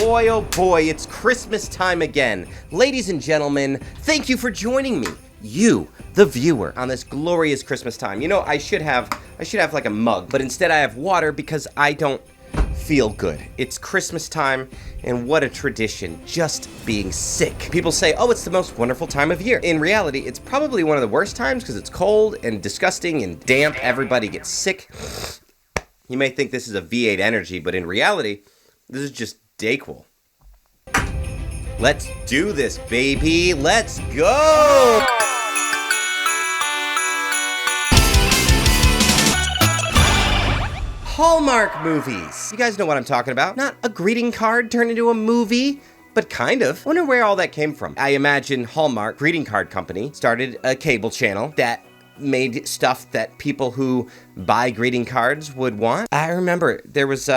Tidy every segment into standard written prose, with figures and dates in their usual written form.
boy, oh boy, it's Christmas time again. Ladies and gentlemen, thank you for joining me, you, the viewer, on this glorious Christmas time. You know, I should have like a mug, but instead I have water because I don't feel good. It's Christmas time, and what a tradition, just being sick. People say, oh, it's the most wonderful time of year. In reality, it's probably one of the worst times because it's cold and disgusting and damp. Everybody gets sick. You may think this is a V8 energy, but in reality, this is just Dayquil. Let's do this, baby. Let's go! Hallmark movies. You guys know what I'm talking about. Not a greeting card turned into a movie, but kind of. I wonder where all that came from. I imagine Hallmark Greeting Card Company started a cable channel that made stuff that people who buy greeting cards would want. I remember there was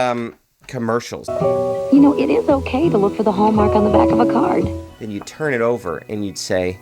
commercials. You know, it is okay to look for the Hallmark on the back of a card. Then you'd turn it over and you'd say,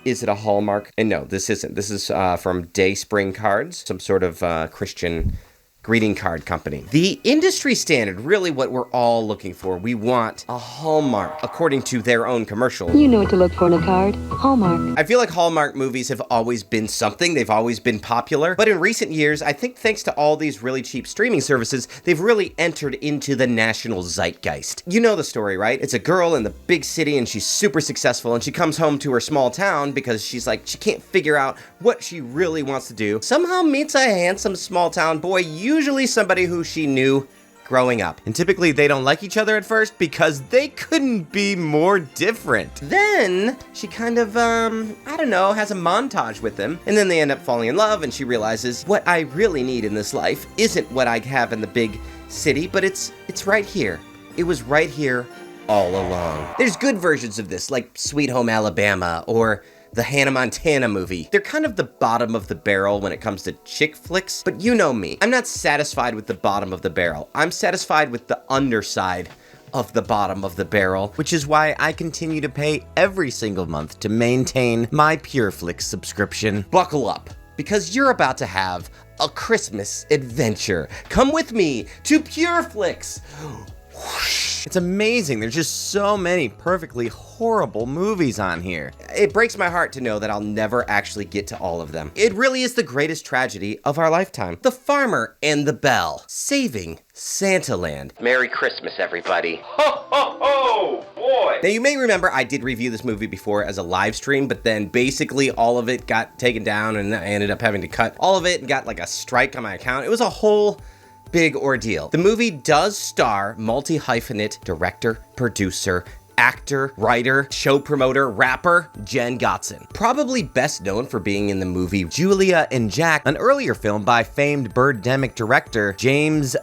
is it a Hallmark? And no, this isn't. This is from Dayspring Cards, some sort of Christian greeting card company. The industry standard, really what we're all looking for. We want a Hallmark, according to their own commercial. You know what to look for in a card. Hallmark. I feel like Hallmark movies have always been something. They've always been popular. But in recent years, I think thanks to all these really cheap streaming services, they've really entered into the national zeitgeist. You know the story, right? It's a girl in the big city and she's super successful and she comes home to her small town because she's like, she can't figure out what she really wants to do. Somehow meets a handsome small town boy, usually somebody who she knew growing up. And typically they don't like each other at first because they couldn't be more different. Then she kind of, I don't know, has a montage with him. And then they end up falling in love and she realizes what I really need in this life isn't what I have in the big city, but it's right here. It was right here all along. There's good versions of this, like Sweet Home Alabama or the Hannah Montana movie. They're kind of the bottom of the barrel when it comes to chick flicks, but you know me. I'm not satisfied with the bottom of the barrel. I'm satisfied with the underside of the bottom of the barrel, which is why I continue to pay every single month to maintain my PureFlix subscription. Buckle up, because you're about to have a Christmas adventure. Come with me to PureFlix. It's amazing. There's just so many perfectly horrible movies on here. It breaks my heart to know that I'll never actually get to all of them. It really is the greatest tragedy of our lifetime. The Farmer and the Belle, saving Santaland. Merry Christmas, everybody. Ho, ho, ho, boy. Now, you may remember I did review this movie before as a live stream, but then basically all of it got taken down and I ended up having to cut all of it and got like a strike on my account. It was a whole big ordeal. The movie does star multi-hyphenate director, producer, actor, writer, show promoter, rapper, Jen Gotson. Probably best known for being in the movie Julia and Jack, an earlier film by famed Birdemic director James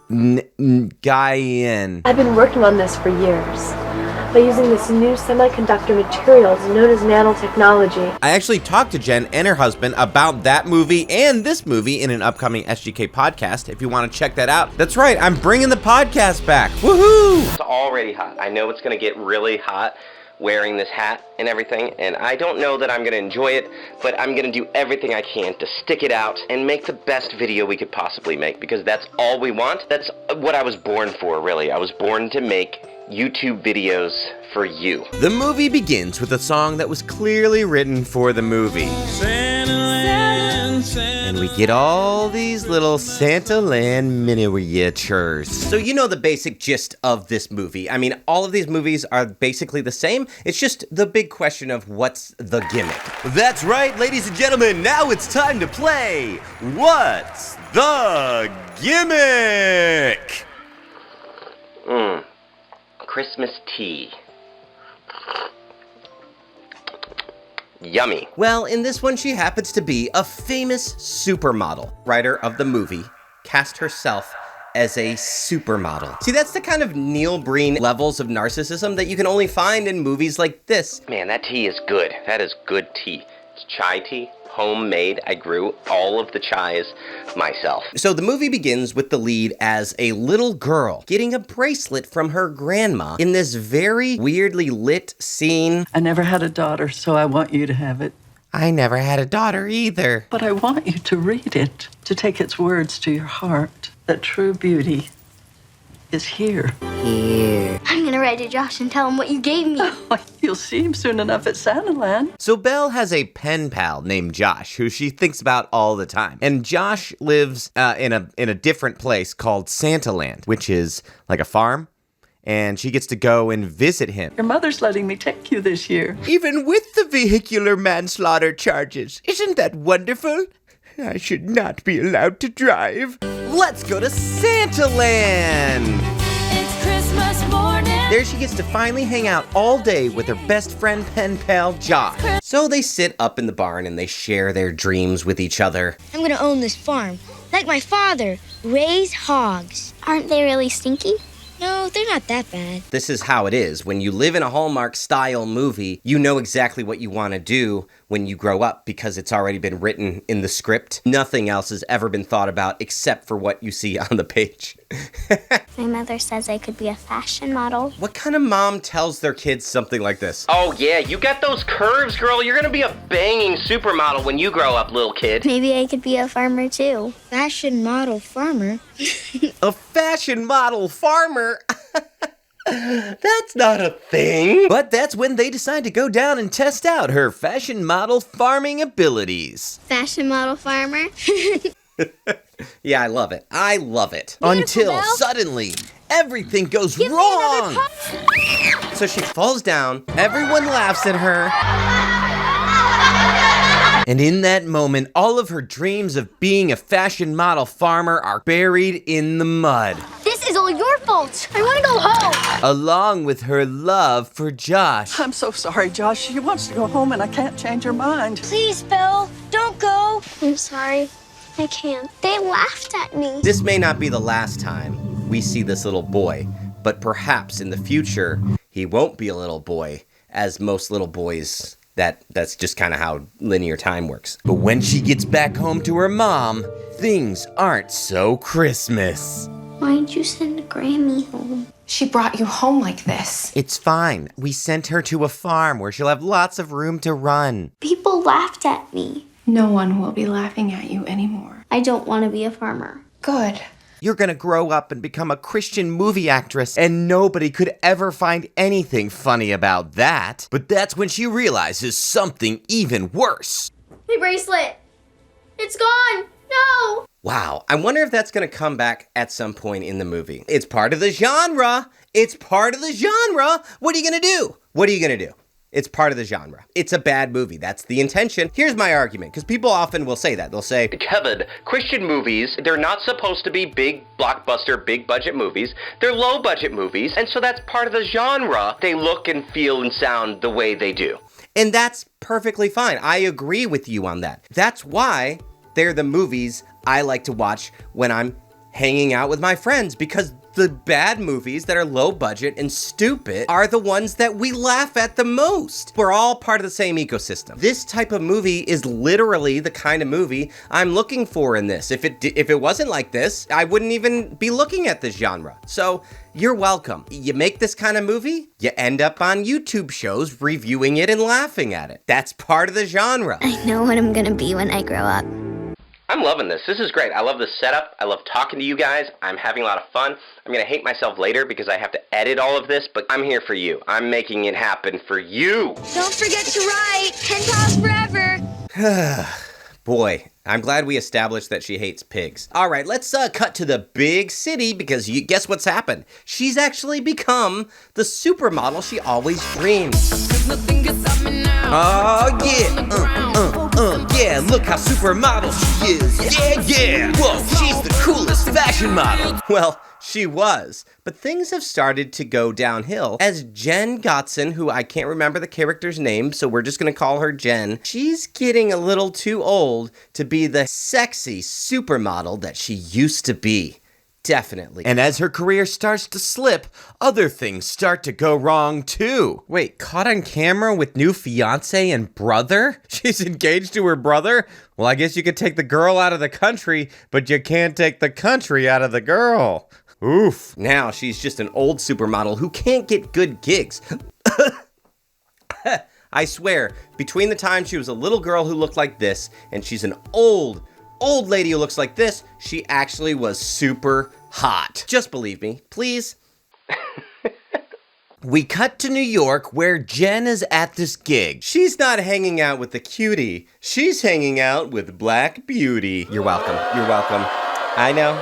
Guyan. I've been working on this for years by using this new semiconductor materials known as nanotechnology. I actually talked to Jen and her husband about that movie and this movie in an upcoming SGK podcast, if you want to check that out. That's right, I'm bringing the podcast back. Woohoo! It's already hot. I know it's going to get really hot wearing this hat and everything, and I don't know that I'm going to enjoy it, but I'm going to do everything I can to stick it out and make the best video we could possibly make, because that's all we want. That's what I was born for, really. I was born to make YouTube videos for you. The movie begins with a song that was clearly written for the movie. And we get all these little Santaland miniatures. So you know the basic gist of this movie. I mean, all of these movies are basically the same. It's just the big question of what's the gimmick. That's right, ladies and gentlemen, now it's time to play What's the Gimmick? Christmas tea. Yummy. Well, in this one, she happens to be a famous supermodel. Writer of the movie cast herself as a supermodel. See, that's the kind of Neil Breen levels of narcissism that you can only find in movies like this. Man, that tea is good. That is good tea. It's chai tea, homemade. I grew all of the chais myself. So the movie begins with the lead as a little girl getting a bracelet from her grandma in this very weirdly lit scene. I never had a daughter, so I want you to have it. I never had a daughter either. But I want you to read it, to take its words to your heart, that true beauty is here. I'm gonna write to Josh and tell him what you gave me. You'll see him soon enough at Santaland. So Belle has a pen pal named Josh who she thinks about all the time. And Josh lives in a different place called Santaland, which is like a farm. And she gets to go and visit him. Your mother's letting me take you this year. Even with the vehicular manslaughter charges. Isn't that wonderful? I should not be allowed to drive. Let's go to Santaland! It's Christmas morning. There she gets to finally hang out all day with her best friend pen pal, Josh. So they sit up in the barn and they share their dreams with each other. I'm gonna own this farm, like my father, raise hogs. Aren't they really stinky? No, they're not that bad. This is how it is. When you live in a Hallmark-style movie, you know exactly what you want to do when you grow up because it's already been written in the script. Nothing else has ever been thought about except for what you see on the page. My mother says I could be a fashion model. What kind of mom tells their kids something like this? Oh yeah, you got those curves, girl. You're gonna be a banging supermodel when you grow up, little kid. Maybe I could be a farmer too. Fashion model farmer? A fashion model farmer? That's not a thing. But that's when they decide to go down and test out her fashion model farming abilities. Fashion model farmer? Yeah, I love it. I love it. Until Belle. suddenly, everything goes wrong. So she falls down, everyone laughs at her. And in that moment, all of her dreams of being a fashion model farmer are buried in the mud. This is all your fault. I want to go home. Along with her love for Josh. I'm so sorry, Josh. She wants to go home and I can't change her mind. Please, Belle, don't go. I'm sorry. I can't. They laughed at me. This may not be the last time we see this little boy, but perhaps in the future, he won't be a little boy, as most little boys, that's just kind of how linear time works. But when she gets back home to her mom, things aren't so Christmas. Why'd you send Grammy home? She brought you home like this. It's fine. We sent her to a farm where she'll have lots of room to run. People laughed at me. No one will be laughing at you anymore. I don't want to be a farmer. Good. You're gonna grow up and become a Christian movie actress, and nobody could ever find anything funny about that. But that's when she realizes something even worse. My bracelet. It's gone. No. Wow, I wonder if that's gonna come back at some point in the movie. It's part of the genre. It's part of the genre. What are you gonna do? What are you gonna do? It's part of the genre. It's a bad movie. That's the intention. Here's my argument, because people often will say that. They'll say, Kevin, Christian movies, they're not supposed to be big blockbuster, big budget movies. They're low budget movies, and so that's part of the genre. They look and feel and sound the way they do. and that's perfectly fine. I agree with you on that. That's why they're the movies I like to watch when I'm hanging out with my friends, because the bad movies that are low budget and stupid are the ones that we laugh at the most. We're all part of the same ecosystem. This type of movie is literally the kind of movie I'm looking for in this. If it wasn't like this, I wouldn't even be looking at this genre. So you're welcome. You make this kind of movie, you end up on YouTube shows reviewing it and laughing at it. That's part of the genre. I know what I'm gonna be when I grow up. I'm loving this. This is great. I love the setup. I love talking to you guys. I'm having a lot of fun. I'm going to hate myself later because I have to edit all of this, but I'm here for you. I'm making it happen for you. Don't forget to write. Pen pals forever. Boy, I'm glad we established that she hates pigs. All right, let's cut to the big city, because guess what's happened? She's actually become the supermodel she always dreamed. Oh yeah, yeah, look how supermodel she is. Yeah, whoa, she's the coolest fashion model. Well, she was, but things have started to go downhill as Jen Gotson, who I can't remember the character's name, so we're just gonna call her Jen. She's getting a little too old to be the sexy supermodel that she used to be. Definitely. And as her career starts to slip, other things start to go wrong too. Wait, caught on camera with new fiance and brother? She's engaged to her brother? Well, I guess you could take the girl out of the country, but you can't take the country out of the girl. Oof. Now she's just an old supermodel who can't get good gigs. I swear, between the time she was a little girl who looked like this and she's an old lady who looks like this, she actually was super hot. Just believe me, please. We cut to New York where Jen is at this gig. She's not hanging out with the cutie. She's hanging out with Black Beauty. You're welcome. You're welcome. I know.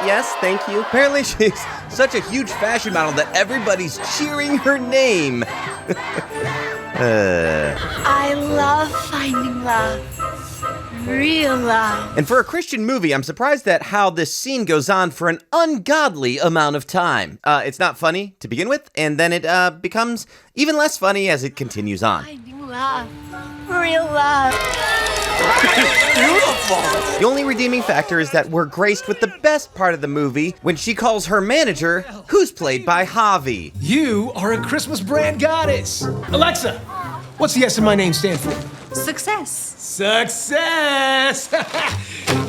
Yes, thank you. Apparently she's such a huge fashion model that everybody's cheering her name. I love finding love. Real love. And for a Christian movie, I'm surprised at how this scene goes on for an ungodly amount of time. It's not funny to begin with, and then it becomes even less funny as it continues on. Finding love. Real love. Beautiful! The only redeeming factor is that we're graced with the best part of the movie when she calls her manager, who's played by Javi. You are a Christmas brand goddess. Alexa, what's the S in my name stand for? Success. Success!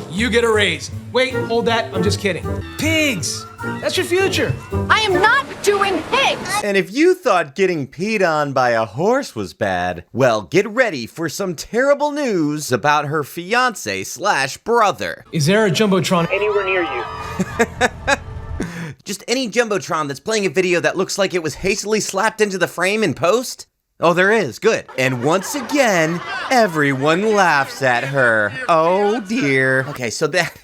You get a raise. Wait, hold that. I'm just kidding. Pigs! That's your future. I am not doing pigs. And if you thought getting peed on by a horse was bad, well, get ready for some terrible news about her fiance/brother. Is there a Jumbotron anywhere near you? Just any Jumbotron that's playing a video that looks like it was hastily slapped into the frame in post? Oh, there is. Good. And once again, everyone laughs at her. Oh, dear. Okay, so that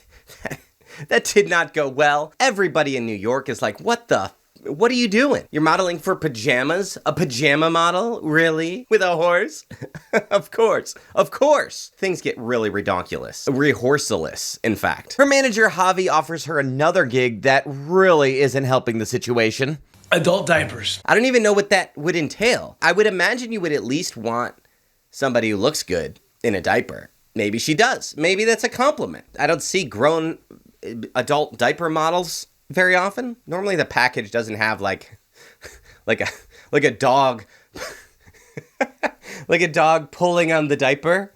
did not go well. Everybody in New York is like, what are you doing? You're modeling for pajamas? A pajama model? Really? With a horse? Of course. Things get really redonkulous. Rehorsaless, in fact. Her manager, Javi, offers her another gig that really isn't helping the situation. Adult diapers. I don't even know what that would entail. I would imagine you would at least want somebody who looks good in a diaper. Maybe she does. Maybe that's a compliment. I don't see grown adult diaper models very often. Normally the package doesn't have like a dog like a dog pulling on the diaper.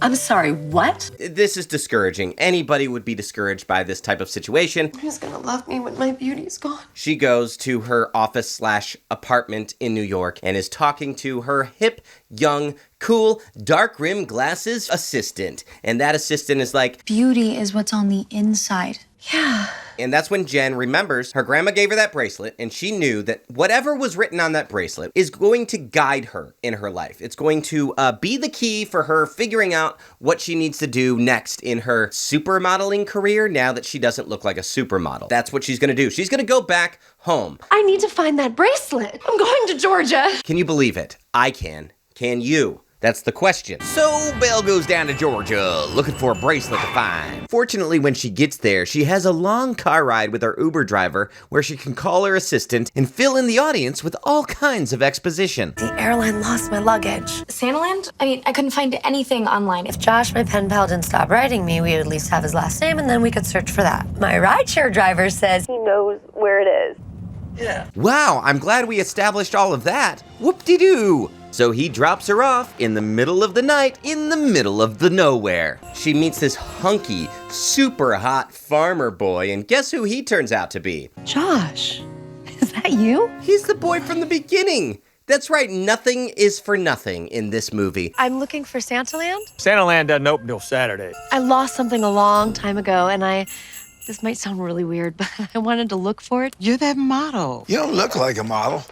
I'm sorry, what? This is discouraging. Anybody would be discouraged by this type of situation. Who's gonna love me when my beauty's gone? She goes to her office/apartment in New York and is talking to her hip, young, cool, dark rim glasses assistant. And that assistant is like, Beauty is what's on the inside. Yeah. And that's when Jen remembers her grandma gave her that bracelet, and she knew that whatever was written on that bracelet is going to guide her in her life. It's going to be the key for her figuring out what she needs to do next in her supermodeling career now that she doesn't look like a supermodel. That's what she's going to do. She's going to go back home. I need to find that bracelet. I'm going to Georgia. Can you believe it? I can. Can you? That's the question. So Belle goes down to Georgia looking for a bracelet to find. Fortunately, when she gets there, she has a long car ride with her Uber driver where she can call her assistant and fill in the audience with all kinds of exposition. The airline lost my luggage. Santaland? I couldn't find anything online. If Josh, my pen pal, didn't stop writing me, we would at least have his last name and then we could search for that. My rideshare driver says He knows where it is. Yeah. Wow, I'm glad we established all of that. Whoop-de-doo. So he drops her off in the middle of the night, in the middle of the nowhere. She meets this hunky, super hot farmer boy, and guess who he turns out to be? Josh, is that you? He's the boy from the beginning. That's right, nothing is for nothing in this movie. I'm looking for Santaland. Santaland doesn't open till Saturday. I lost something a long time ago, and this might sound really weird, but I wanted to look for it. You're that model. You don't look like a model.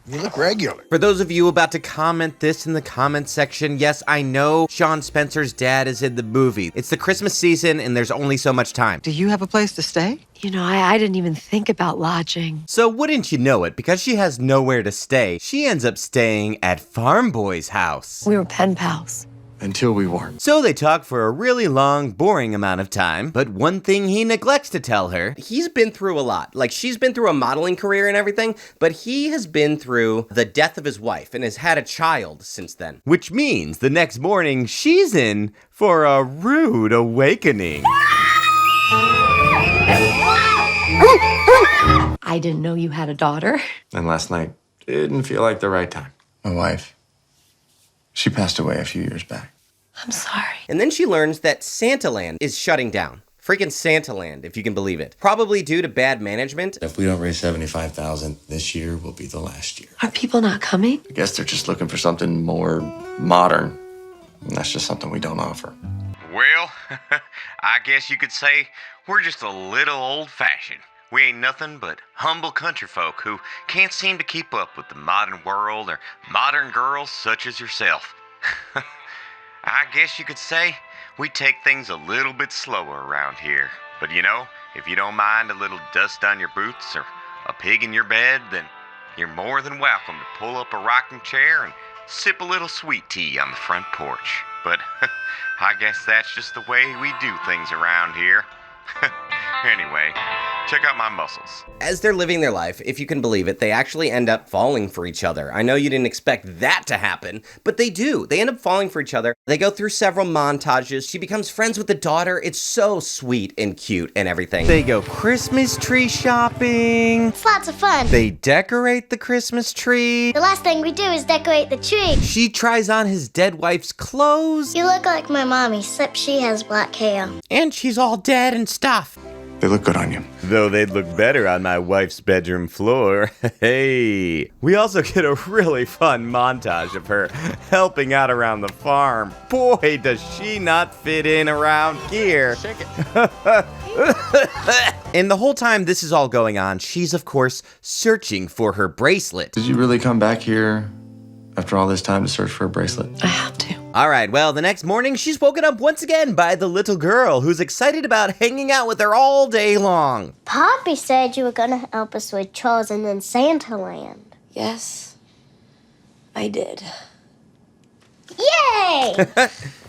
You look regular. For those of you about to comment this in the comment section, yes, I know Sean Spencer's dad is in the movie. It's the Christmas season and there's only so much time. Do you have a place to stay? You know, I didn't even think about lodging. So wouldn't you know it, because she has nowhere to stay, she ends up staying at Farm Boy's house. We were pen pals. Until we weren't. So they talk for a really long, boring amount of time, but one thing he neglects to tell her, he's been through a lot. Like, she's been through a modeling career and everything, but he has been through the death of his wife and has had a child since then. Which means the next morning, she's in for a rude awakening. I didn't know you had a daughter. And last night didn't feel like the right time. My wife, she passed away a few years back. I'm sorry. And then she learns that Santaland is shutting down. Freaking Santaland, if you can believe it. Probably due to bad management. If we don't raise $75,000 this year, will be the last year. Are people not coming? I guess they're just looking for something more modern. And that's just something we don't offer. Well, I guess you could say we're just a little old-fashioned. We ain't nothing but humble country folk who can't seem to keep up with the modern world or modern girls such as yourself. I guess you could say we take things a little bit slower around here. But you know, if you don't mind a little dust on your boots or a pig in your bed, then you're more than welcome to pull up a rocking chair and sip a little sweet tea on the front porch. But I guess that's just the way we do things around here. Anyway, check out my muscles. As they're living their life, if you can believe it, they actually end up falling for each other. I know you didn't expect that to happen, but they do. They end up falling for each other. They go through several montages. She becomes friends with the daughter. It's so sweet and cute and everything. They go Christmas tree shopping. It's lots of fun. They decorate the Christmas tree. The last thing we do is decorate the tree. She tries on his dead wife's clothes. You look like my mommy, except she has black hair. And she's all dead and stuff. They look good on you. Though they'd look better on my wife's bedroom floor. Hey. We also get a really fun montage of her helping out around the farm. Boy, does she not fit in around here. Shake it. And the whole time this is all going on, she's of course searching for her bracelet. Did you really come back here after all this time to search for a bracelet? I have to. All right, well, the next morning, she's woken up once again by the little girl who's excited about hanging out with her all day long. Poppy said you were going to help us with chores and then Santaland. Yes, I did. Yay!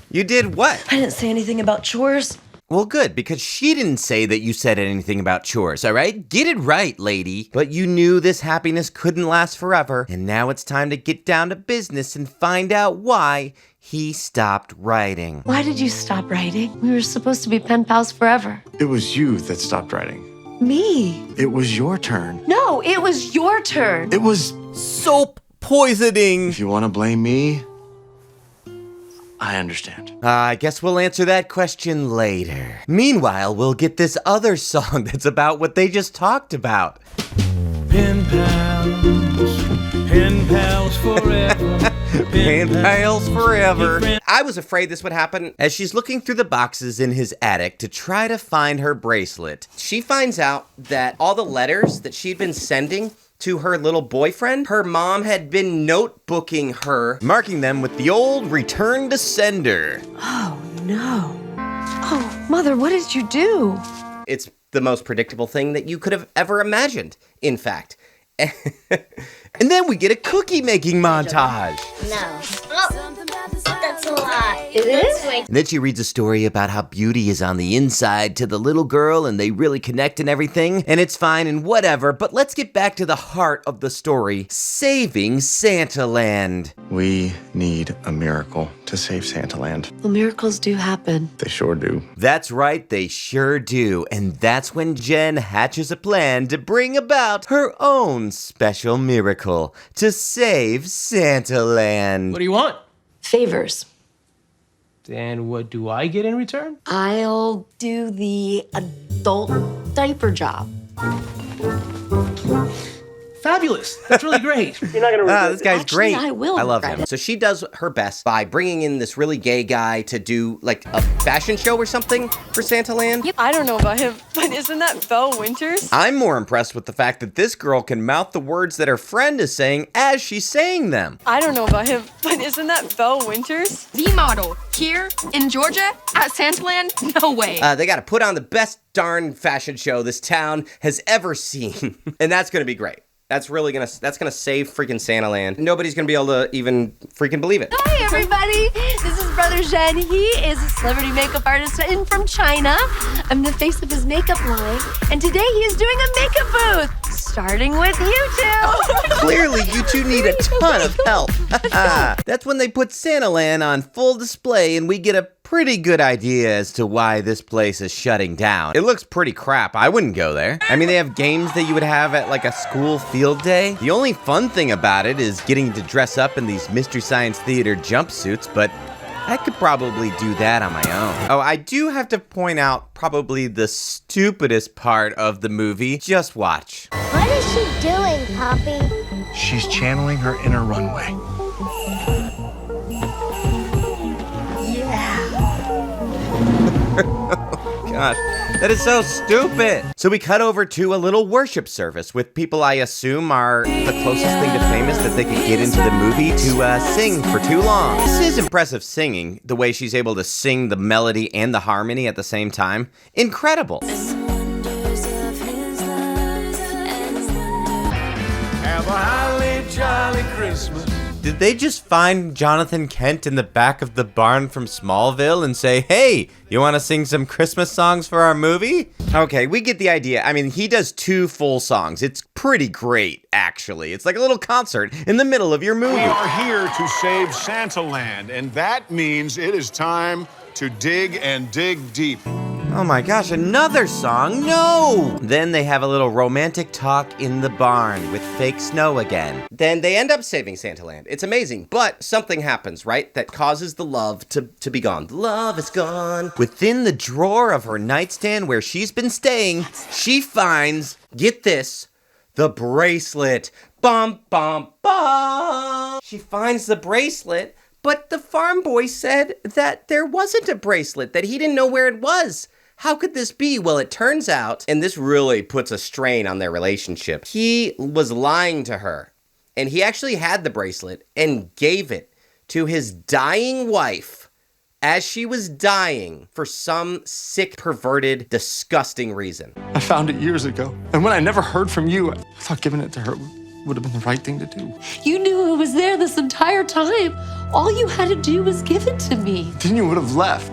You did what? I didn't say anything about chores. Well, good, because she didn't say that you said anything about chores, all right? Get it right, lady. But you knew this happiness couldn't last forever, and now it's time to get down to business and find out why he stopped writing. Why did you stop writing? We were supposed to be pen pals forever. It was you that stopped writing. Me? It was your turn. No, it was your turn. It was soap poisoning. If you want to blame me, I understand. I guess we'll answer that question later. Meanwhile, we'll get this other song that's about what they just talked about. Pen pals forever. Pen pals forever. I was afraid this would happen as she's looking through the boxes in his attic to try to find her bracelet. She finds out that all the letters that she'd been sending to her little boyfriend, her mom had been notebooking her, marking them with the old return to sender. Oh, no. Oh, Mother, what did you do? It's the most predictable thing that you could have ever imagined, in fact. And then we get a cookie making montage. No. Oh, that's a lot. It is? And then she reads a story about how beauty is on the inside to the little girl and they really connect and everything. And it's fine and whatever, but let's get back to the heart of the story. Saving Santaland. We need a miracle to save Santaland. Well, miracles do happen. They sure do. That's right, they sure do. And that's when Jen hatches a plan to bring about her own special miracle to save Santaland. What do you want? Favors. And what do I get in return? I'll do the adult diaper job. Fabulous. That's really great. You're not gonna this guy's Actually, great. I will love regret him. it. So she does her best by bringing in this really gay guy to do like a fashion show or something for Santaland. I don't know about him, but isn't that Belle Winters? I'm more impressed with the fact that this girl can mouth the words that her friend is saying as she's saying them. I don't know about him, but isn't that Belle Winters? The model here in Georgia at Santaland? No way. They got to put on the best darn fashion show this town has ever seen, and that's going to be great. That's gonna save freaking Santaland. Nobody's gonna be able to even freaking believe it. Hi, everybody. This is Brother Jen. He is a celebrity makeup artist in from China. I'm the face of his makeup line. And today he is doing a makeup booth, starting with you two. Clearly, you two need a ton of help. That's when they put Santaland on full display and we get a pretty good idea as to why this place is shutting down. It looks pretty crap. I wouldn't go there. I mean, they have games that you would have at like a school field day. The only fun thing about it is getting to dress up in these Mystery Science Theater jumpsuits, but I could probably do that on my own. Oh, I do have to point out probably the stupidest part of the movie. Just watch. What is she doing, Poppy? She's channeling her inner runway. Gosh. That is so stupid. So we cut over to a little worship service with people I assume are the closest thing to famous that they could get into the movie to sing for too long. This is impressive singing, the way she's able to sing the melody and the harmony at the same time. Incredible. Have a holly jolly Christmas. Did they just find Jonathan Kent in the back of the barn from Smallville and say, hey, you want to sing some Christmas songs for our movie? Okay, we get the idea. I mean, he does 2 full songs. It's pretty great, actually. It's like a little concert in the middle of your movie. We are here to save Santaland, and that means it is time to dig and dig deep. Oh my gosh, another song? No! Then they have a little romantic talk in the barn with fake snow again. Then they end up saving Santaland. It's amazing, but something happens, right? That causes the love to be gone. The love is gone. Within the drawer of her nightstand where she's been staying, she finds, get this, the bracelet. Bum, bum, bum! She finds the bracelet, but the farm boy said that there wasn't a bracelet, that he didn't know where it was. How could this be? Well, it turns out, and this really puts a strain on their relationship, he was lying to her. And he actually had the bracelet and gave it to his dying wife as she was dying for some sick, perverted, disgusting reason. I found it years ago. And when I never heard from you, I thought giving it to her would have been the right thing to do. You knew it was there this entire time. All you had to do was give it to me. Then you would have left.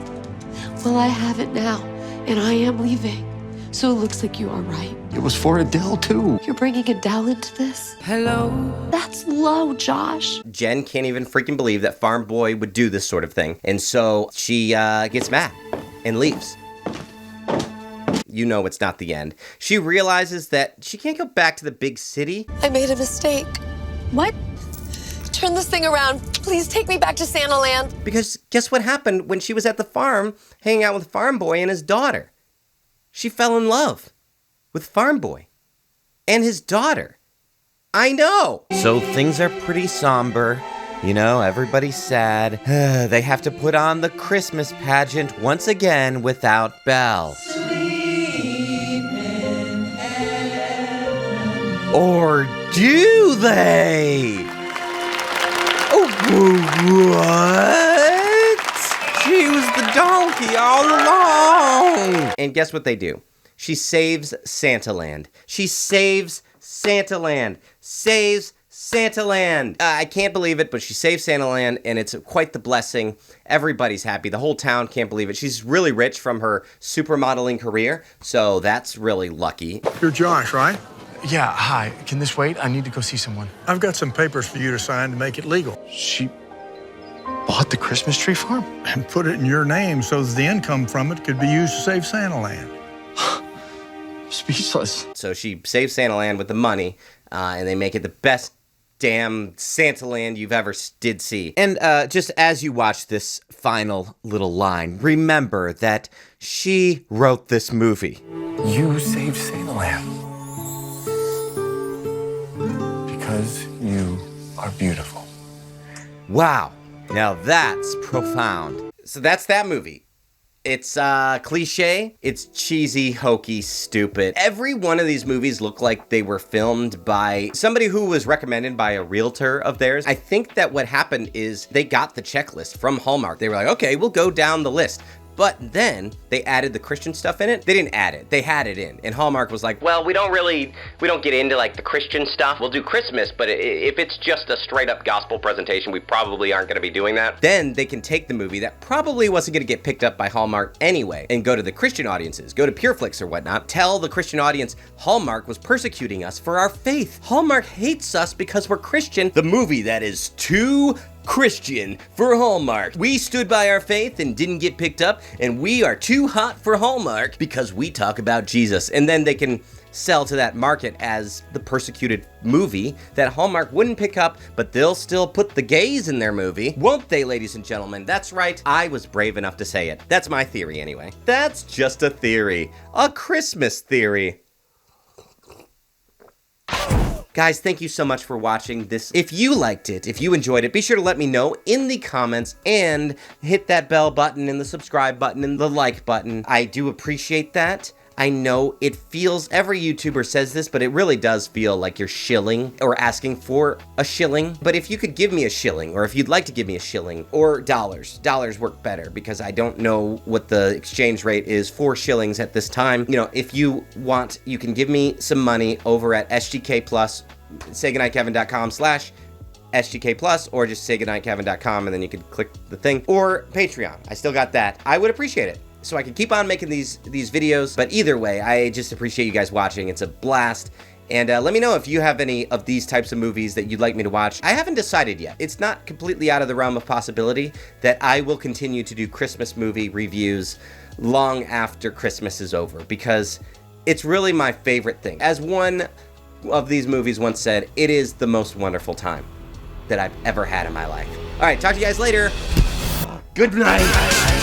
Well, I have it now, and I am leaving. So it looks like you are right. It was for Adele, too. You're bringing Adele into this? Hello? That's low, Josh. Jen can't even freaking believe that farm boy would do this sort of thing. And so she gets mad and leaves. You know it's not the end. She realizes that she can't go back to the big city. I made a mistake. What? Turn this thing around. Please take me back to Santaland. Because guess what happened when she was at the farm hanging out with Farm Boy and his daughter? She fell in love with Farm Boy and his daughter. I know. So things are pretty somber. You know, everybody's sad. They have to put on the Christmas pageant once again without Belle. Or do they? What? She was the donkey all along. And guess what they do? She saves Santaland. She saves Santaland. Saves Santaland. I can't believe it, but she saves Santaland, and it's quite the blessing. Everybody's happy. The whole town can't believe it. She's really rich from her supermodeling career, so that's really lucky. You're Josh, right? Yeah, hi. Can this wait? I need to go see someone. I've got some papers for you to sign to make it legal. She bought the Christmas tree farm? And put it in your name so that the income from it could be used to save Santaland. Speechless. So she saves Santaland with the money, and they make it the best damn Santaland you've ever did see. And just as you watch this final little line, remember that she wrote this movie. You saved Santaland. Because you are beautiful. Wow. Now that's profound. So that's that movie. It's cliche, it's cheesy, hokey, stupid. Every one of these movies look like they were filmed by somebody who was recommended by a realtor of theirs. I think that what happened is they got the checklist from Hallmark. They were like, okay, we'll go down the list. But then they added the Christian stuff in it. They didn't add it. They had it in. And Hallmark was like, well, we don't get into like the Christian stuff. We'll do Christmas, but if it's just a straight up gospel presentation, we probably aren't going to be doing that. Then they can take the movie that probably wasn't going to get picked up by Hallmark anyway and go to the Christian audiences, go to PureFlix or whatnot, tell the Christian audience Hallmark was persecuting us for our faith. Hallmark hates us because we're Christian. The movie that is too Christian for Hallmark. We stood by our faith and didn't get picked up, and we are too hot for Hallmark because we talk about Jesus. And then they can sell to that market as the persecuted movie that Hallmark wouldn't pick up, but they'll still put the gays in their movie. Won't they, ladies and gentlemen? That's right. I was brave enough to say it. That's my theory anyway. That's just a theory. A Christmas theory. Guys, thank you so much for watching this. If you liked it, if you enjoyed it, be sure to let me know in the comments and hit that bell button and the subscribe button and the like button. I do appreciate that. I know it feels, every YouTuber says this, but it really does feel like you're shilling or asking for a shilling. But if you could give me a shilling, or if you'd like to give me a shilling, or dollars work better because I don't know what the exchange rate is for shillings at this time. You know, if you want, you can give me some money over at SGK Plus, saygoodnightkevin.com/SGK Plus, or just saygoodnightkevin.com, and then you can click the thing, or Patreon. I still got that. I would appreciate it, so I can keep on making these videos. But either way, I just appreciate you guys watching. It's a blast. And let me know if you have any of these types of movies that you'd like me to watch. I haven't decided yet. It's not completely out of the realm of possibility that I will continue to do Christmas movie reviews long after Christmas is over, because it's really my favorite thing. As one of these movies once said, it is the most wonderful time that I've ever had in my life. All right, talk to you guys later. Good night.